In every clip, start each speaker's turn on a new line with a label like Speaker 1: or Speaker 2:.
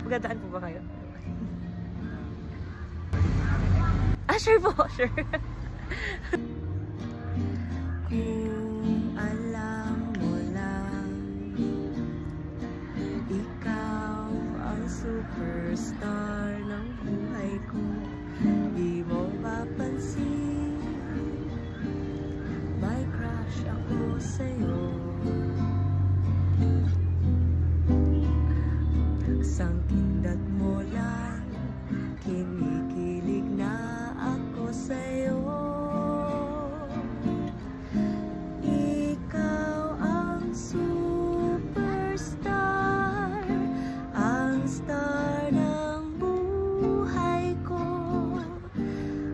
Speaker 1: Magdadaan po ba kayo? Ah, sure po, sure. Kung alam mo lang, ikaw ang superstar ng buhay ko. Di mo mapansin, may crush ako sa'yo. Sang kindat mo lang, kinikilig na ako sa'yo. Ikaw ang superstar, ang star ng buhay ko.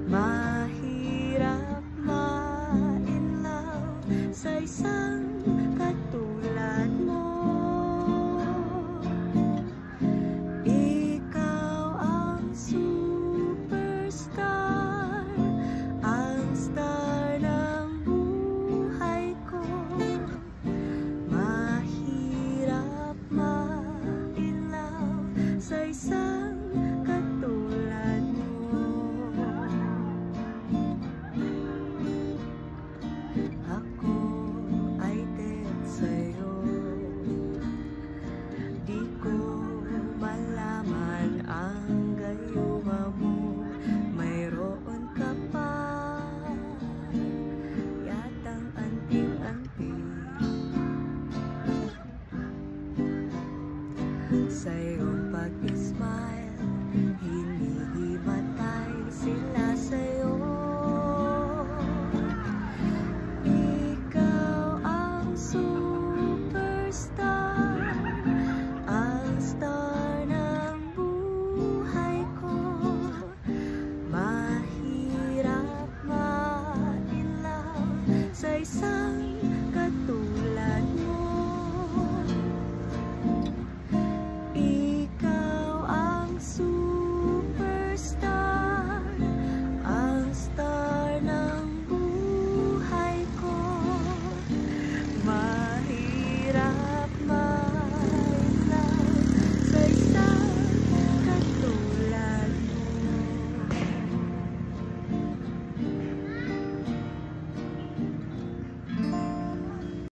Speaker 1: Mahirap ma-in love sa isang katulad mo. Ikaw ang superstar, ang star ng buhay ko. Mahirap ma-in love sa isang katulad mo. Ako ay dead sa'yo. Di ko malaman ang gayuma mo. Mayroon ka pa yatang anting-anting. Sa iyong pag-smile,